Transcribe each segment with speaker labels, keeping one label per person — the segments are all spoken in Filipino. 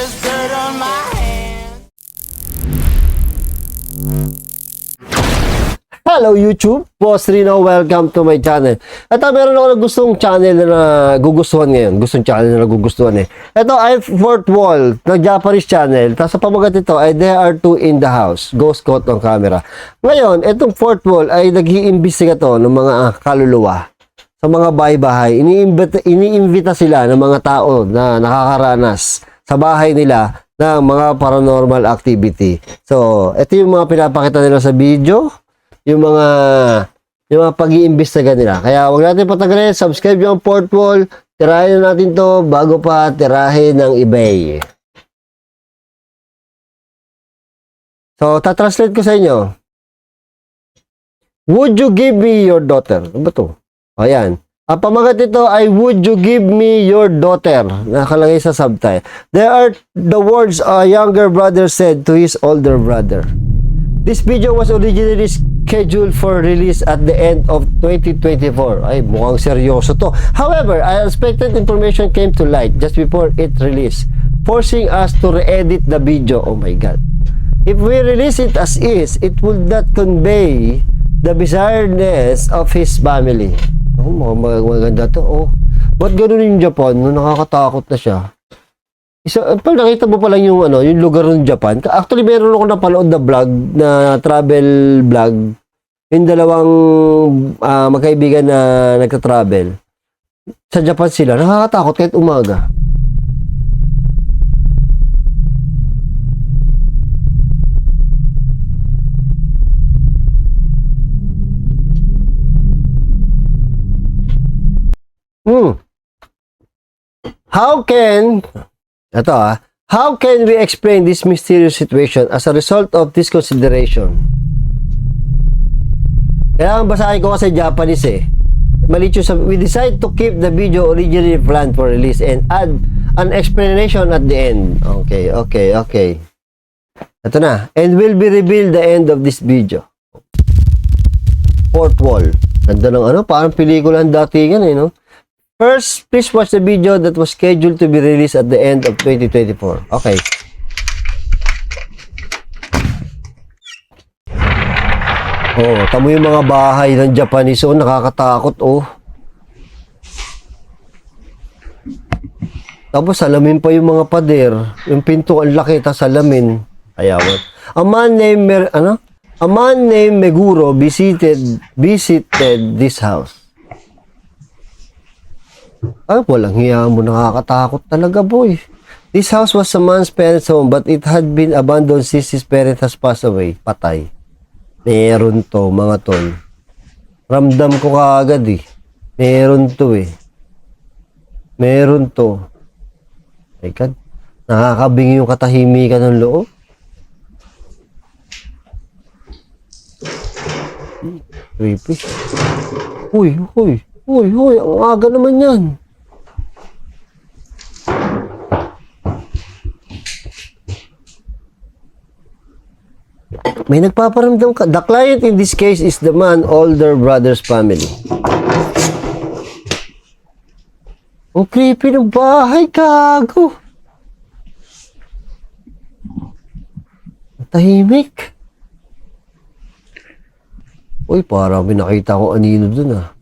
Speaker 1: there's dirt on my hands.
Speaker 2: Hello YouTube, Boss Rino, welcome to my channel. Ito, meron ako na gustong channel na gugustuhan ngayon. Gustong channel na gugustuhan eh. Ito ay Fourth Wall na Japanese channel. Tapos sa pamagat ito ay There Are Two in the House. Ghost caught on camera. Ngayon, itong Fourth Wall ay nag-iimbestiga to ng mga kaluluwa sa mga bahay-bahay. Iniimbita sila ng mga tao na nakakaranas sa bahay nila ng mga paranormal activity. So, ito yung mga pinapakita nila sa video. Yung mga pag-iimbestiga nila. Kaya wag natin patagalin, subscribe yung Fourth Wall, tirahin na natin to bago pa tirahin ng eBay. So, tatranslate ko sa inyo. Would you give me your daughter? Ano ba to? Ayan. Ang pamagat nito ay Would you give me your daughter? Nakalagay sa subtitle. There are the words a younger brother said to his older brother. This video was originally scheduled for release at the end of 2024. Ay, mukhang seryoso to. However, unexpected information came to light just before it released, forcing us to re-edit the video. Oh my God. If we release it as is, it would not convey the bizarreness of his family. Oh, maganda to. Oh, ba't ganun yung Japan? No, nakakatakot na siya. Pag nakita mo pa lang yung yung lugar ng Japan, actually meron ako napanood na vlog, na travel vlog, yung dalawang magkaibigan na nagta-travel. Sa Japan sila, nakakatakot kahit umaga. How can we explain this mysterious situation as a result of this consideration? Kailangan basahin ko kasi Japanese eh. Maliit we decide to keep the video originally planned for release and add an explanation at the end. Okay. Ito na. And will be revealed the end of this video. Fourth Wall. Ganda ng parang pelikula ang datingan eh, no? First, please watch the video that was scheduled to be released at the end of 2024. Okay. Oh, tamo yung mga bahay ng Japanese. Oh, nakakatakot, oh. Tapos, salamin pa yung mga pader. Yung pinto, ang laki, tas salamin. Ayawan. A man named Meguro visited this house. Ay, walang hiya mo, nakakatakot talaga, boy. This house was a man's parents' home, but it had been abandoned since his parents has passed away. Patay. Meron to, mga tol. Ramdam ko kaagad eh. Meron to eh. Meron to. My God. Nakakabingi yung katahimikan ng loob. Creepy. Uy, ang aga naman yan. May nagpaparamdam ka. The client in this case is the man older brother's family. Ang creepy ng bahay, gago. Tahimik. Uy, parang may nakita ko anino dun ah.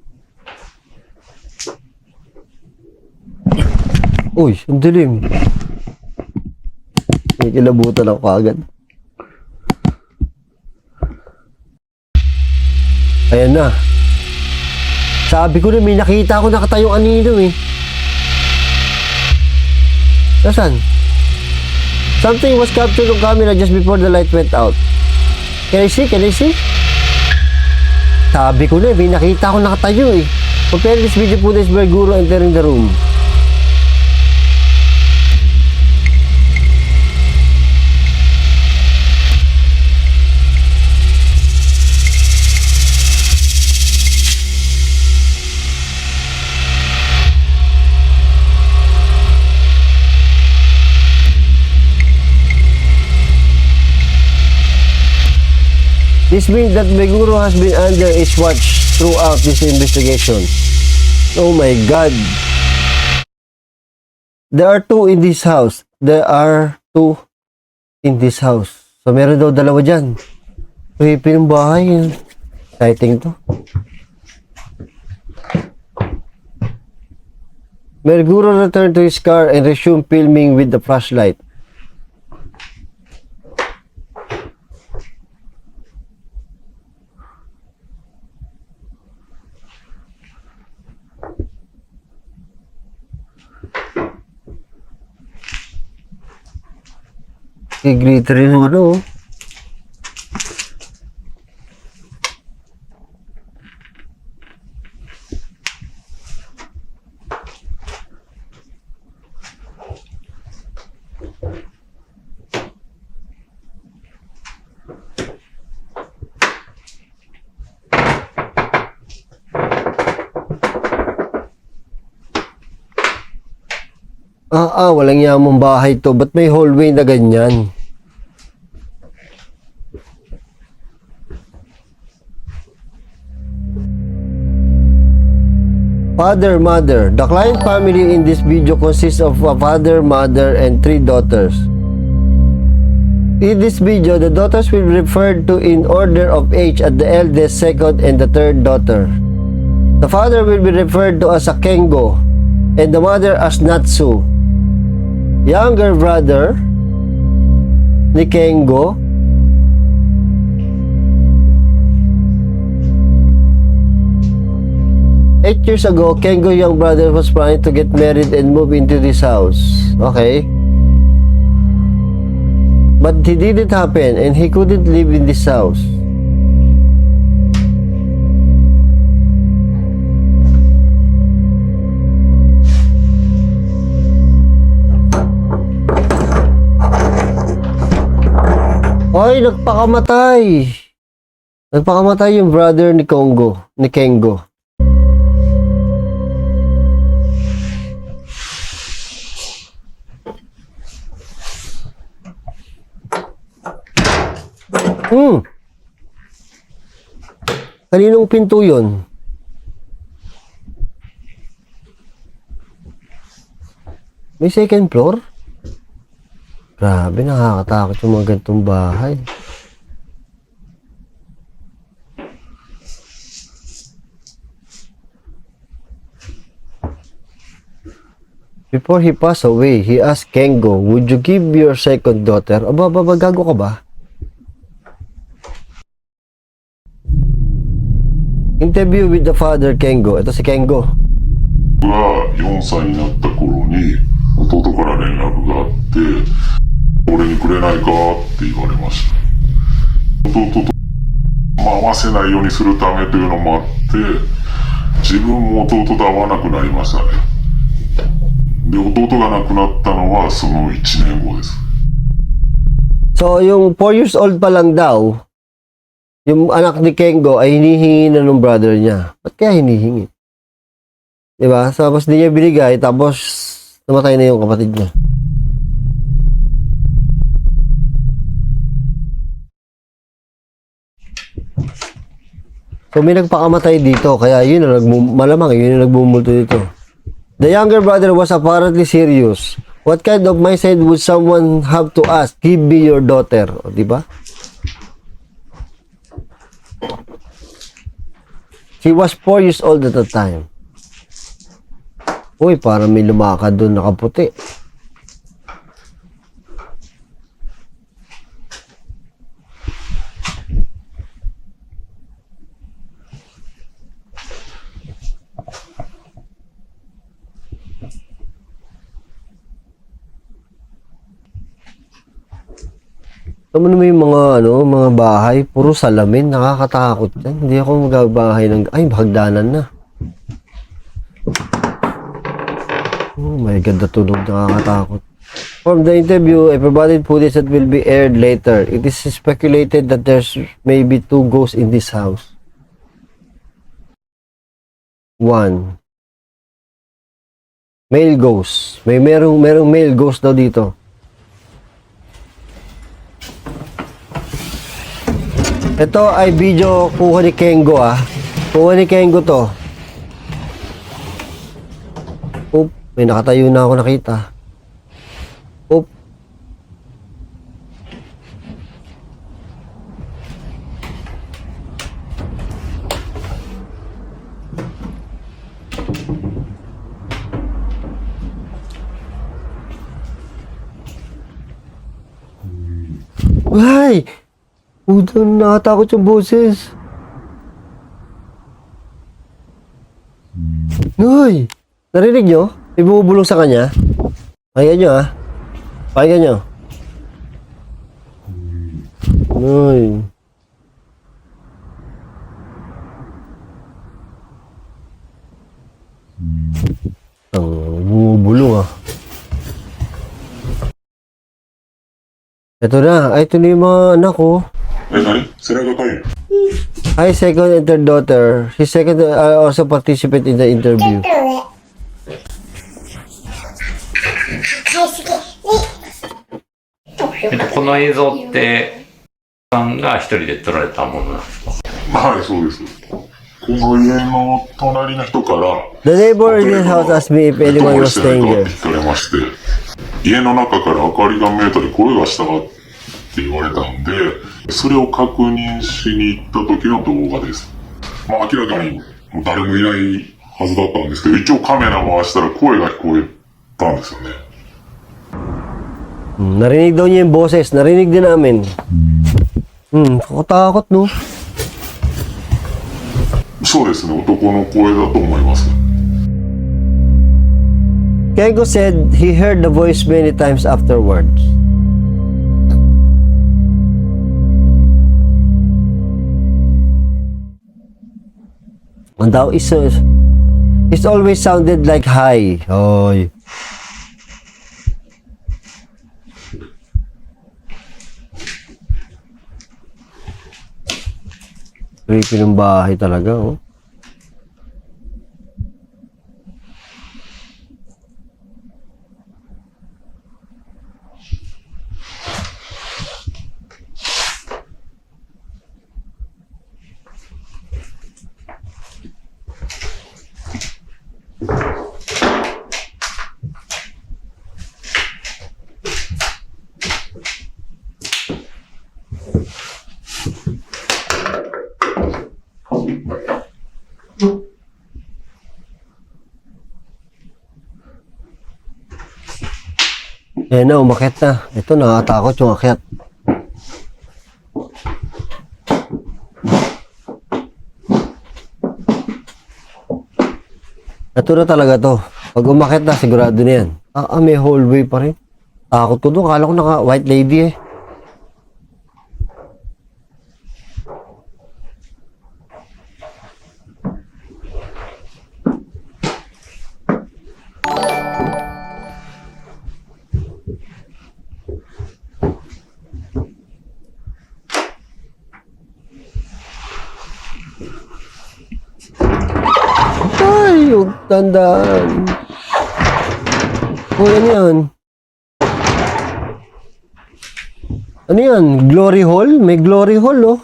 Speaker 2: Uy, ang dilim. May kilabutan ako agad. Ayan na. Sabi ko na may nakita ako nakatayong anino eh. Nasaan? Something was captured on camera just before the light went out. Can I see? Sabi ko na may nakita ako nakatayo eh. Compare this video footage by Guru entering the room. This means that Meguro has been under its watch throughout this investigation. Oh my God. There are two in this house. there are two in this house. So, meron daw dalawa dyan. Creepy ng bahay. Exciting to. Merguro returned to his car and resumed filming with the flashlight. Glitter yung ano. Walang yamang bahay to. Ba't may hallway na ganyan? Father, mother. The client family in this video consists of a father, mother, and 3 daughters. In this video, the daughters will be referred to in order of age at the eldest, second, and the third daughter. The father will be referred to as a Kengo, and the mother as Natsu. Younger brother ni Kengo Eight years ago, Kengo young brother was planning to get married and move into this house. Okay. But it didn't happen and he couldn't live in this house. Ay, nagpakamatay. Nagpakamatay yung brother ni Kengo. Kaninong pinto yun? May second floor? Grabe, nakakatakot yung mga ganitong bahay. Before he passed away, he asked Kengo, "Would you give your second daughter?" Aba, gago ka ba? Interview with the father, Kengo. Ito si Kengo.
Speaker 3: 僕が4歳になった頃に弟から連絡があって俺にくれないかって言われました。弟と合わせないようにするためというのもあって自分も弟と会わなくなりましたね。で弟が亡くなったのはその1年後です。
Speaker 2: So yung 4 years old pa lang daw, yung anak ni Kengo ay hinihingi na ng brother niya. Ba't kaya hinihingi? Diba? Tapos di niya binigay, tapos namatay na yung kapatid niya. So may nagpakamatay dito, kaya yun malamang yun yung nagbumulto dito. The younger brother was apparently serious. What kind of mindset would someone have to ask, "Give me your daughter"? O, diba? She was 4 years old at the time. Uy, parang may lumakad doon nakaputi. Tama naman yung mga bahay, puro salamin, nakakatakot yan. Hindi ako magbabahay ng, hagdanan na. Oh my God, natunog, nakakatakot. From the interview, I provided footage that will be aired later. It is speculated that there's maybe 2 ghosts in this house. 1. Male ghost. Merong male ghost daw dito. Ito ay video kuha ni Kengo Kuha ni Kengo to. May nakatayo na ako nakita. Oh. Ay! Udang nakatakot yung boses. Uy! Narinig nyo? May bumubulong sa kanya? Pakinggan nyo ah. Pakinggan nyo. Uy. Ang bumubulong ah. Ito na. Ay, ito na yung mga anak ko.
Speaker 3: え、何背中かゆい
Speaker 2: Hi, second and third daughter. His second also participate in the interview.
Speaker 4: この映像ってさんが一人で撮られたものなんですか？
Speaker 3: はい、そうです。この家の隣の人から、
Speaker 2: The neighbor in this house asked me if
Speaker 3: ど
Speaker 2: anyone
Speaker 3: こ
Speaker 2: was
Speaker 3: してない
Speaker 2: staying
Speaker 3: かっ
Speaker 2: there.
Speaker 3: て聞かれまして、家の中から明かりが見えたり声がしたって言われたんで、それを確認しに行った時の動画です。まあ明らかにもう誰もいないはずだったんですけど、一応カメラ回したら声が聞こえたんですよね。
Speaker 2: Narinig daw niya yung boses. Narinig din namin. Katakot no?
Speaker 3: そうですね、男の声だと思います。
Speaker 2: Kego said he heard the voice many times afterwards. And daw it's always sounded like hi. Oy. Creepy ng bahay talaga, oh. Ayan na, umakyat na. Ito, nakakatakot yung akyat. Ito na talaga to. Pag umakyat na, sigurado na yan. May hallway pa rin. Takot ko doon. Kala ko naka white lady eh. Ay, huwag tandaan. Ano yan? Ano yan? Glory Hall? May Glory Hall, oh.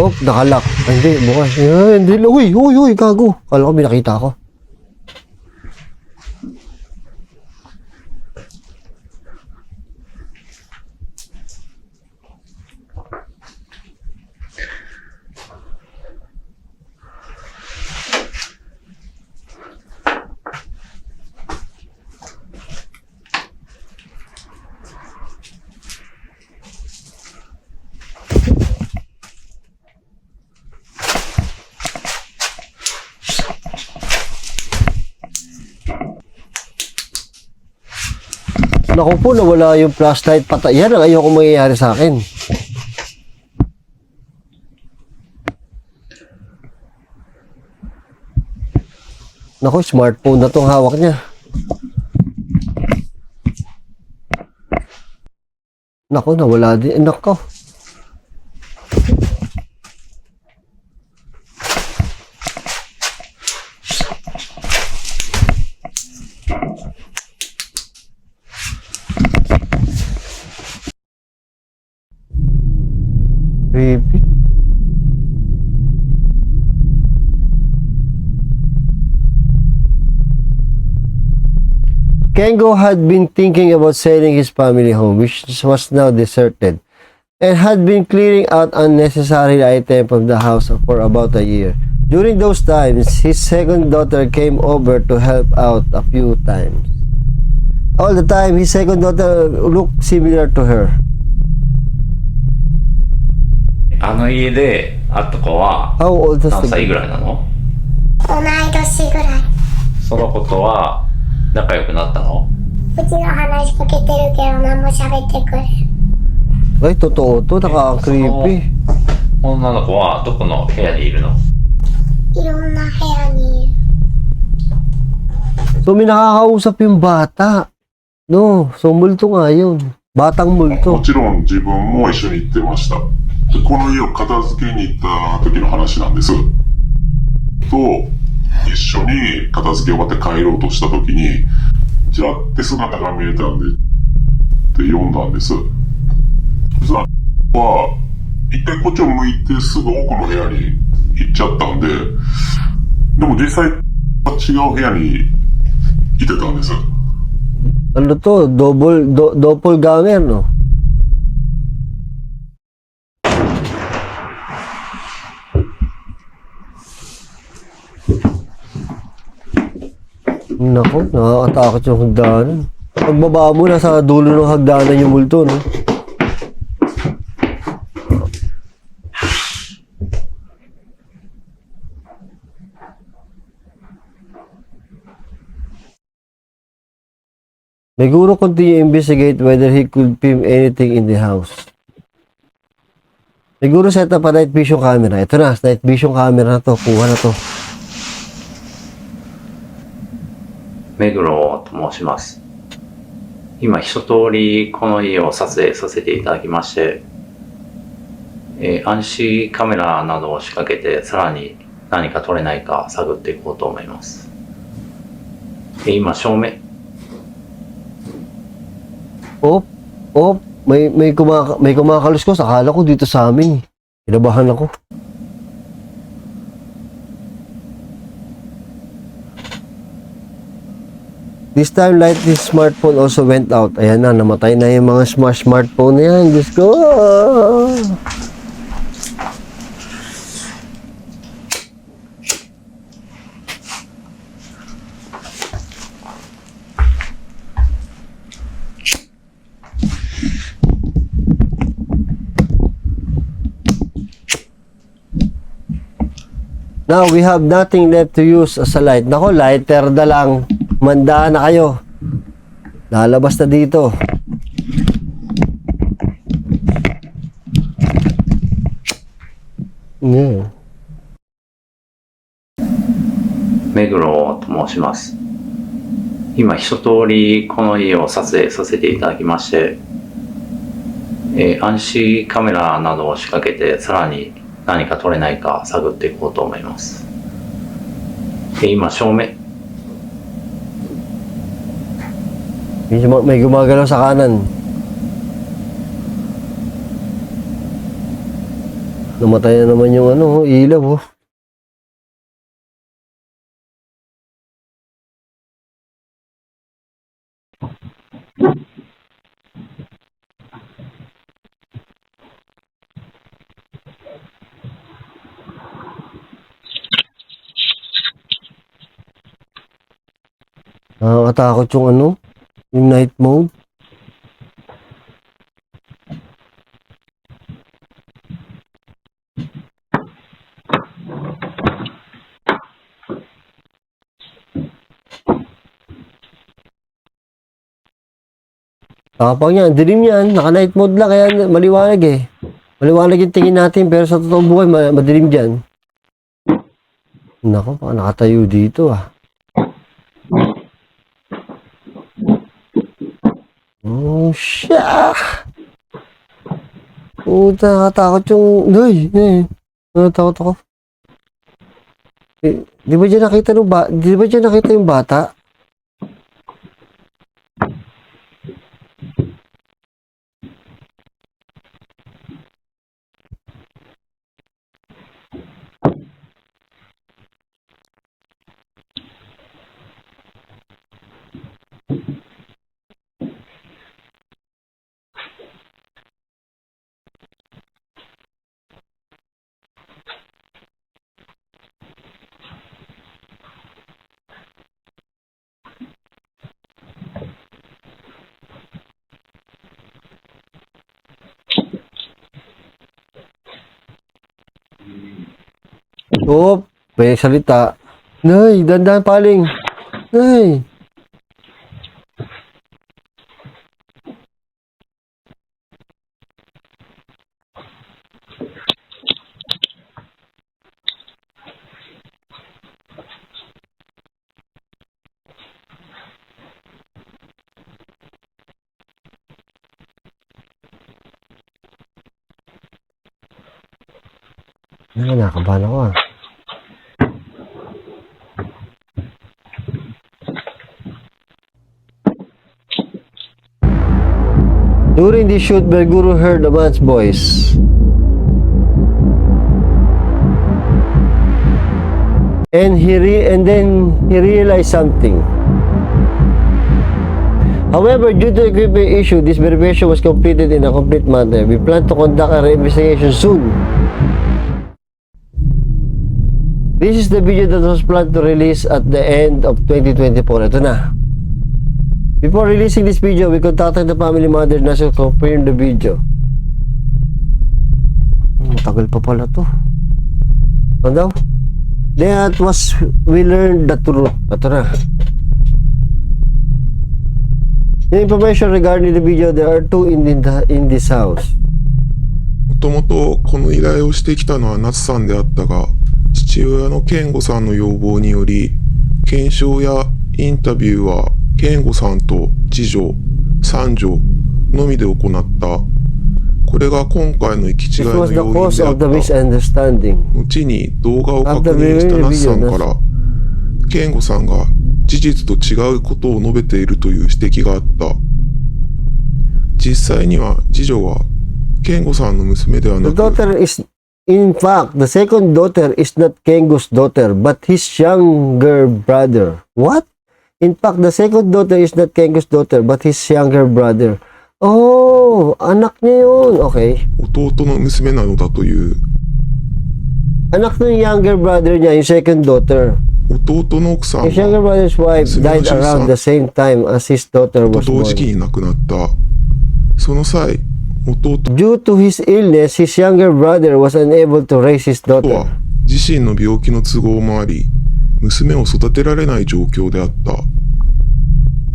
Speaker 2: Oh, nakalak. Ay, hindi, bukas. Ay, hindi. Uy, gago. Kala ko binakita ako. Naku po, nawala yung flashlight. Patay. Yan ang ayoko mangyayari sa akin. Naku, smartphone na itong hawak niya. Naku, nawala din. Naku. Kengo had been thinking about selling his family home, which was now deserted, and had been clearing out unnecessary items from the house for about a year. During those times, his second daughter came over to help out a few times. All the time, his second daughter looked similar to her.
Speaker 4: あの家で会った子は
Speaker 2: How old was
Speaker 4: 何
Speaker 2: the
Speaker 4: 歳ぐらいなの？
Speaker 5: 同い年ぐらい。
Speaker 4: その子とは仲良くなったの？
Speaker 5: うちが話しかけてるけど何も喋ってくれん。
Speaker 2: Ay, totoo to. Nakaka-creepy.
Speaker 4: 女の子はどこの部屋にいるの？
Speaker 5: いろんな部屋にいる。
Speaker 2: So, may nakakausap yung bata. No, so multo nga yun. Batang
Speaker 3: も
Speaker 2: multo.
Speaker 3: ちろん自分も一緒に行ってました。でこの家を片付けに行った時の話なんです。と、一緒に片付け終わって帰ろうとした時に、ちらって姿が見えたんで、って読んだんです。そしたら、は、一回こっちを向いてすぐ奥の部屋に行っちゃったんで、でも実際は違う部屋にいてたんです。
Speaker 2: Ano to? Doppelganger, no? Nako, nakakatakot yung hagdanan. Pagbaba mo, nasa dulo ng hagdanan yung multo, no? May guro continue investigate whether he could film anything in the house. May guro set up a night vision camera. Ito na, night vision camera na to. Kuha na to.
Speaker 4: 目黒と申します。今一通りこの家を撮影させていただきまして、暗視カメラなどを仕掛けてさらに何か撮れないか探っていこうと思います。今正面
Speaker 2: May kumakaluskos. Akala ko dito sa amin. Kinabahan ako. This time, Lightning's smartphone also went out. Ayan na, namatay na yung mga smartphone na yan. Diyos ko! Now, we have nothing left to use as a light. Nako, lighter na lang. Mandaan na kayo. Lalabas na dito. Yeah.
Speaker 4: 目黒と申します。今一通りこの家を撮影させていただきまして、暗視カメラなどを仕掛けてさらに何か撮れないか探っていこうと思います。今正面
Speaker 2: May gumagalaw sa kanan. Namatay na naman yung ilaw, oh. Nakakatakot yung yung night mode. Tapang yan, dilim yan, naka night mode lang, kaya maliwanag eh. Maliwanag yung tingin natin, pero sa totoong buhay, madilim dyan. Nako, baka nakatayo dito ah. Oh, shit! Puta, nakatakot yung... Nakatakot ako. Di ba dyan nakita yung bata? Oh, may salita. Nay, dandan paling. Nay. Ay, nakabahan ako ah. During the shoot, Berguru heard a man's voice. And then he realized something. However, due to equipment issue, this verification was completed in a complete manner. We plan to conduct a investigation soon. This is the video that was planned to release at the end of 2024. Ito na. Before releasing this video, we contacted the family mother na to confirm the video. Matagal pa pala to. Ano daw? That was, we learned the truth. Ito na. The information regarding the video, there are two in this house.
Speaker 6: もともとこの依頼をしてきたのは夏さんであったが、父親の健吾さんの要望により、検証やインタビューは健吾さんと次女、三女のみで行った。これが今回の行き違いの要因であった。後に動画を確認した夏さんから、健吾さんが事実と違うことを述べているという指摘があった。実際には次女は健吾さんの娘ではなく、
Speaker 2: The daughter is, in fact, the second daughter is not Kengo's daughter, but his younger brother. What? In fact, the second daughter is not Kengo's daughter, but his younger brother. Oh, anak niya yun. Okay.
Speaker 6: 弟の娘なのだという。
Speaker 2: Anak ng younger brother niya, yung second daughter.
Speaker 6: 弟の奥さん
Speaker 2: His younger
Speaker 6: は
Speaker 2: brother's wife died around the same time as his daughter
Speaker 6: と
Speaker 2: was
Speaker 6: 同時期
Speaker 2: born.
Speaker 6: に亡くなった。その際、弟
Speaker 2: Due to his illness, his younger brother was unable to raise his
Speaker 6: は
Speaker 2: daughter.
Speaker 6: 自身の病気の都合もあり、娘を育てられない状況であった。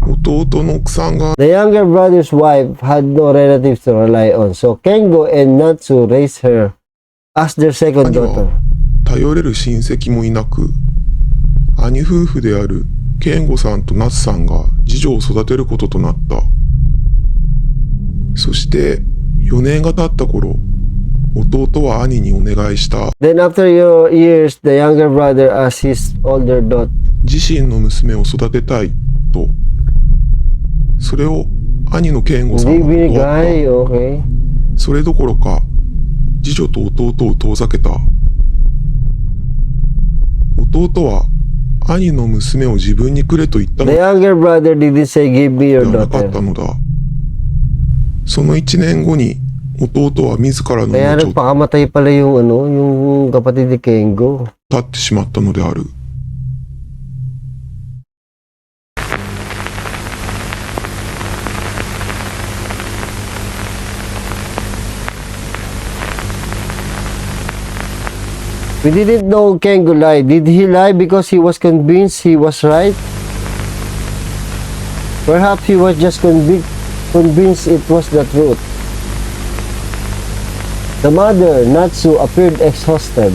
Speaker 6: 弟の奥さんが
Speaker 2: The younger brother's wife had no relatives to rely on, so Kengo and Natsu raised her as their second
Speaker 6: 兄は
Speaker 2: daughter.
Speaker 6: 頼れる親戚もいなく、兄夫婦である健吾さんと夏さんが次女を育てることとなった。そして4年が経った頃、弟は兄にお願いした。
Speaker 2: Then after years, the younger brother asked his older daughter.
Speaker 6: 自身の娘を育てたいと。それを兄の健吾さんは断った。
Speaker 2: Binigay, okay.
Speaker 6: それどころか、次女と弟を遠ざけた。弟は兄の娘を自分にくれと言ったの
Speaker 2: The
Speaker 6: で
Speaker 2: younger brother didn't say, give me
Speaker 6: は
Speaker 2: your
Speaker 6: なかっ
Speaker 2: daughter.
Speaker 6: たのだ。その1年後に弟は自らの
Speaker 2: Kaya
Speaker 6: 命を
Speaker 2: nagpakamatay pala yung kapatid ni Kengo.
Speaker 6: 絶ってしまったのである。
Speaker 2: We didn't know Kengo lied. Did he lie because he was convinced he was right? Perhaps he was just convinced it was the truth. The mother, Natsu, appeared exhausted.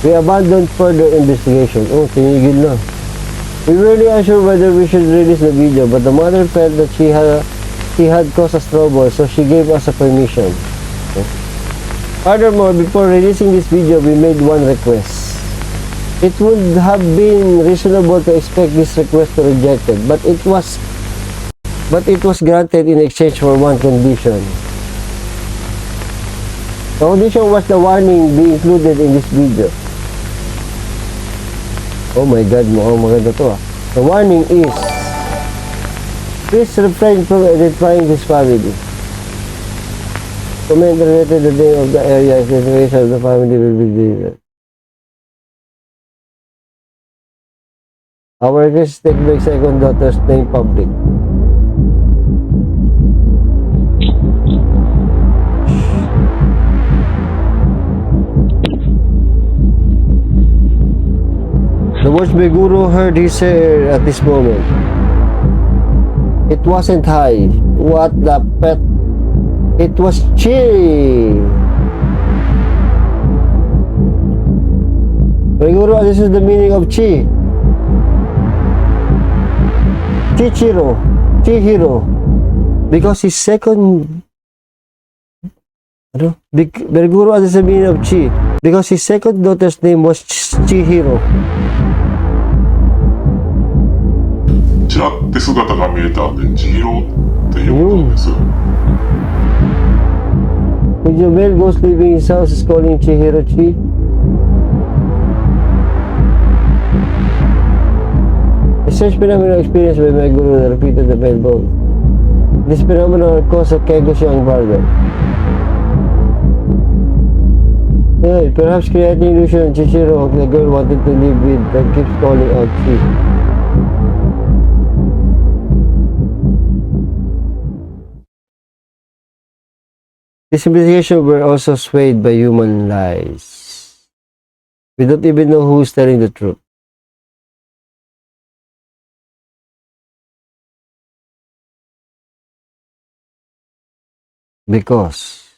Speaker 2: We abandoned further investigation. Oh, tinigil na. We were really unsure whether we should release the video, but the mother felt that she had caused us trouble, so she gave us a permission. Okay. Furthermore, before releasing this video, we made one request. It would have been reasonable to expect this request to be rejected, but it was granted in exchange for one condition. The condition was the warning be included in this video. Oh my God, mukhang maganda to ah. The warning is, please refrain from identifying this family. Comment related to the name of the area, if the information of the family will be deleted. Our request is take my second daughter's name public. The words Meguro heard he said at this moment. It wasn't high. What the pet? It was chi. Meguro, this is the meaning of chi. Chihiro. Because his second... Meguro, this is the meaning of chi. Because his second daughter's name was Chihiro.
Speaker 3: ちらって姿が見えたんで、千尋って呼んだんです。
Speaker 2: When your male ghost leaving his house is calling Chihiro Chi. A strange phenomenal experience by my guru that repeated the male bone. This phenomenon caused a Kego's young brother. Yeah, perhaps creating illusion Chihiro the girl wanted to live with that keeps calling out Chi. This investigation were also swayed by human lies. We don't even know who is telling the truth. Because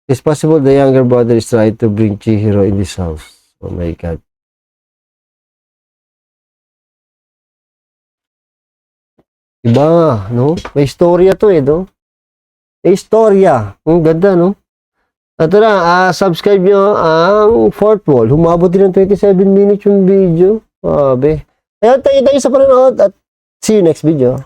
Speaker 2: it's possible the younger brother is trying to bring Chihiro in this house. Oh my God. Iba, no? May istorya to eh, no? Istorya. Ang ganda, no? Ito na, subscribe nyo ang Fourth Wall. Humabot din ng 27 minutes yung video. Sabi. Ayan, tayo sa panonood at see you next video.